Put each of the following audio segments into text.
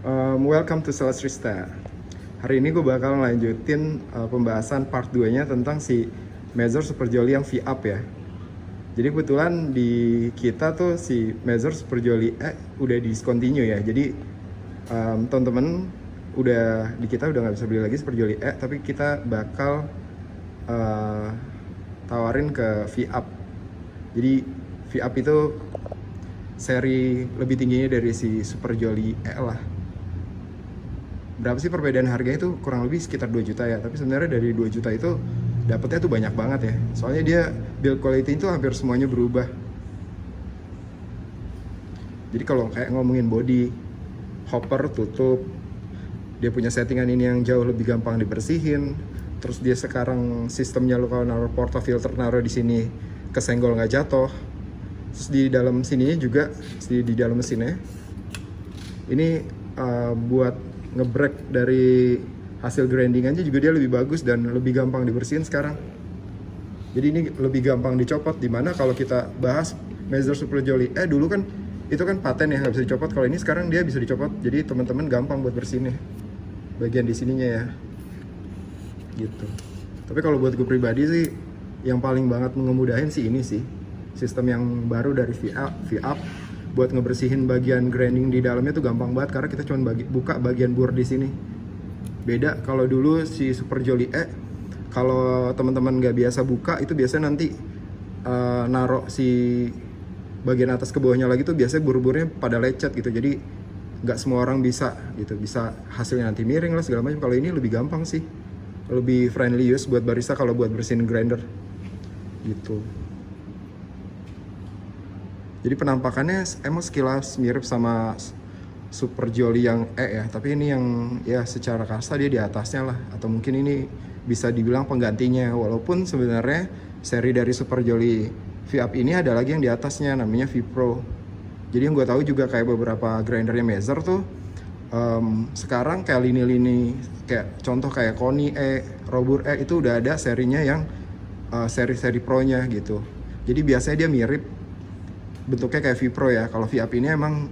Welcome to Selastrista. Hari ini gue bakal lanjutin pembahasan part 2-nya tentang si Mazor Super Jolly yang V-Up ya. Jadi kebetulan di kita tuh si Mazor Super Jolly udah discontinue ya. Jadi teman-teman di kita udah nggak bisa beli lagi Super Jolly tapi kita bakal tawarin ke V-Up. Jadi V-Up itu seri lebih tingginya dari si Super Jolly lah. Berapa sih perbedaan harganya itu? Kurang lebih sekitar 2 juta ya. Tapi sebenarnya dari 2 juta itu dapetnya tuh banyak banget ya. Soalnya dia build quality itu hampir semuanya berubah. Jadi kalau kayak ngomongin body, hopper tutup, dia punya settingan ini yang jauh lebih gampang dibersihin. Terus dia sekarang sistemnya lo kalau naruh portafilter naruh di sini kesenggol nggak jatuh. Terus di dalam sininya juga, di dalam mesinnya ini buat ngebrek dari hasil grindingannya juga dia lebih bagus dan lebih gampang dibersihin sekarang. Jadi ini lebih gampang dicopot, dimana kalau kita bahas Mazor Super Jolly dulu kan itu kan paten ya, nggak bisa dicopot. Kalau ini sekarang dia bisa dicopot, jadi teman-teman gampang buat bersihinnya bagian di sininya ya gitu. Tapi kalau buat gue pribadi sih yang paling banget ngemudahin sih ini sih sistem yang baru dari V-Up buat ngebersihin bagian grinding di dalamnya tuh gampang banget karena kita cuma buka bagian bur di sini. Beda kalau dulu si Super Jolly kalau teman-teman nggak biasa buka itu biasanya nanti naruh si bagian atas ke bawahnya lagi tuh biasanya bur-burnya pada lecet gitu. Jadi nggak semua orang bisa gitu, bisa hasilnya nanti miring lah segala macam. Kalau ini lebih gampang sih, lebih friendly use buat barista kalau buat bersihin grinder gitu. Jadi penampakannya emang sekilas mirip sama Super Jolly yang ya, tapi ini yang ya secara kasta dia di atasnya lah, atau mungkin ini bisa dibilang penggantinya. Walaupun sebenarnya seri dari Super Jolly V-Up ini ada lagi yang di atasnya namanya V-Pro. Jadi yang gue tahu juga kayak beberapa grindernya Mazor tuh sekarang kayak lini-lini kayak contoh kayak Koni Robur itu udah ada serinya yang seri-seri Pro-nya gitu. Jadi biasanya dia mirip bentuknya kayak V-Pro ya. Kalau V-Up ini emang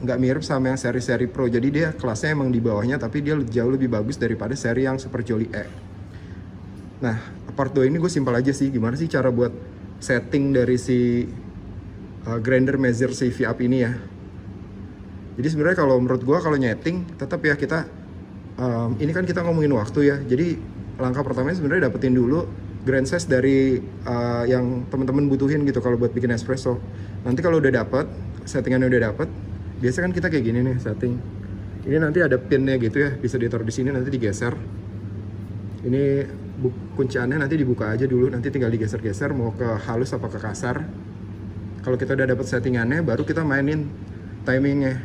nggak mirip sama yang seri-seri Pro. Jadi dia kelasnya emang di bawahnya, tapi dia jauh lebih bagus daripada seri yang Super Jolly Nah, part 2 ini gue simpel aja sih. Gimana sih cara buat setting dari si grinder Mazor si V-Up ini ya. Jadi sebenarnya kalau menurut gue kalau nyeting tetap ya kita ini kan kita ngomongin waktu ya. Jadi langkah pertamanya sebenarnya dapetin dulu grind size dari yang teman-teman butuhin gitu kalau buat bikin espresso. Nanti kalau udah dapet, settingannya udah dapet, biasanya kan kita kayak gini nih setting. Ini nanti ada pinnya gitu ya, bisa ditaruh di sini nanti digeser. Ini kunciannya nanti dibuka aja dulu, nanti tinggal digeser-geser mau ke halus apa ke kasar. Kalau kita udah dapet settingannya, baru kita mainin timingnya.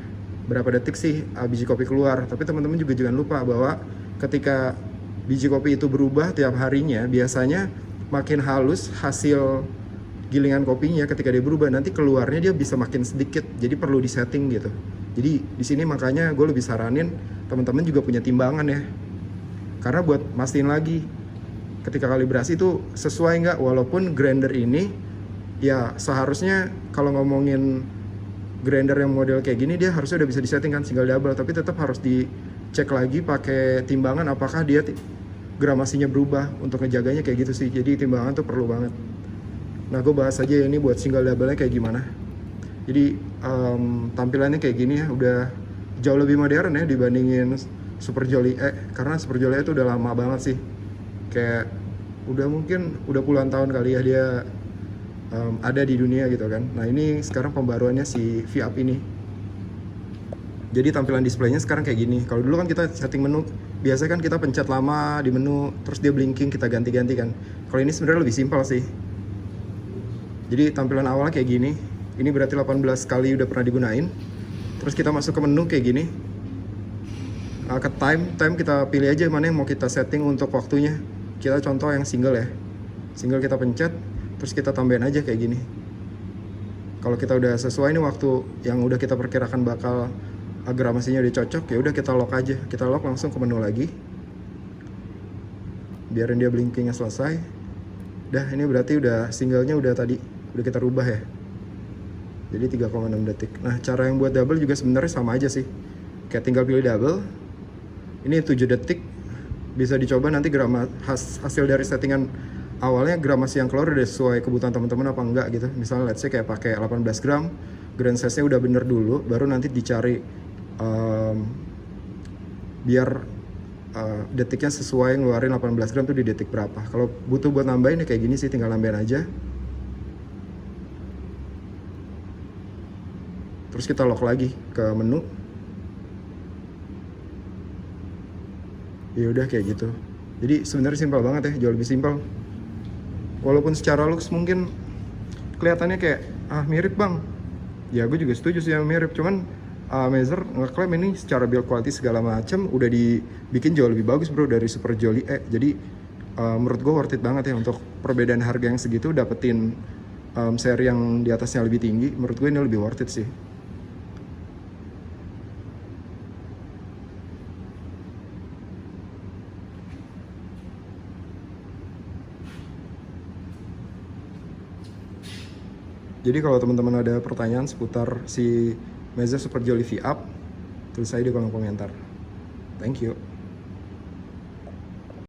Berapa detik sih biji kopi keluar. Tapi teman-teman juga jangan lupa bahwa ketika biji kopi itu berubah tiap harinya, biasanya makin halus hasil gilingan kopinya. Ketika dia berubah nanti keluarnya dia bisa makin sedikit, jadi perlu disetting gitu. Jadi di sini makanya gue lebih saranin teman-teman juga punya timbangan ya, karena buat mastiin lagi ketika kalibrasi itu sesuai nggak. Walaupun grinder ini ya seharusnya kalau ngomongin grinder yang model kayak gini dia harusnya udah bisa disetting kan single double, tapi tetap harus dicek lagi pakai timbangan apakah dia gramasinya berubah untuk ngejaganya kayak gitu sih. Jadi timbangan tuh perlu banget. Nah gue bahas aja ya ini buat single double-nya kayak gimana. Jadi tampilannya kayak gini ya, udah jauh lebih modern ya dibandingin Super Jolly karena Super Jolly itu udah lama banget sih, kayak udah puluhan tahun kali ya dia ada di dunia gitu kan. Nah ini sekarang pembaruannya si V-Up ini. Jadi tampilan displaynya sekarang kayak gini. Kalau dulu kan kita setting menu, biasanya kan kita pencet lama di menu, terus dia blinking, kita ganti-ganti kan. Kalau ini sebenarnya lebih simpel sih. Jadi tampilan awalnya kayak gini. Ini berarti 18 kali udah pernah digunain. Terus kita masuk ke menu kayak gini. Ke time kita pilih aja mana yang mau kita setting untuk waktunya. Kita contoh yang single ya. Single kita pencet, terus kita tambahin aja kayak gini. Kalau kita udah sesuai nih waktu yang udah kita perkirakan bakal gramasinya udah cocok, ya udah kita lock aja. Kita lock langsung ke menu lagi. Biarin dia blinkingnya selesai. Dah, ini berarti udah singlenya udah tadi udah kita rubah ya. Jadi 3,6 detik. Nah, cara yang buat double juga sebenarnya sama aja sih. Kayak tinggal pilih double. Ini 7 detik. Bisa dicoba nanti hasil dari settingan awalnya gramasi yang keluar udah sesuai kebutuhan teman-teman apa enggak gitu. Misalnya let's say kayak pakai 18 gram, grain size-nya udah bener dulu, baru nanti dicari biar detiknya sesuai ngeluarin 18 gram tuh di detik berapa. Kalau butuh buat nambahin ya kayak gini sih, tinggal nambahin aja. Terus kita lock lagi ke menu. Ya udah kayak gitu. Jadi sebenarnya simpel banget ya, jauh lebih simpel. Walaupun secara looks mungkin kelihatannya kayak mirip bang. Ya gue juga setuju sih yang mirip, cuman Mazer ngeklaim ini secara build quality segala macam udah dibikin jauh lebih bagus bro dari Super Jolly E. Jadi menurut gue worth it banget ya untuk perbedaan harga yang segitu dapetin seri yang di atasnya lebih tinggi. Menurut gue ini lebih worth it sih. Jadi kalau teman-teman ada pertanyaan seputar si Mazer Super Jolly V-Up, tulis aja di kolom komentar. Thank you.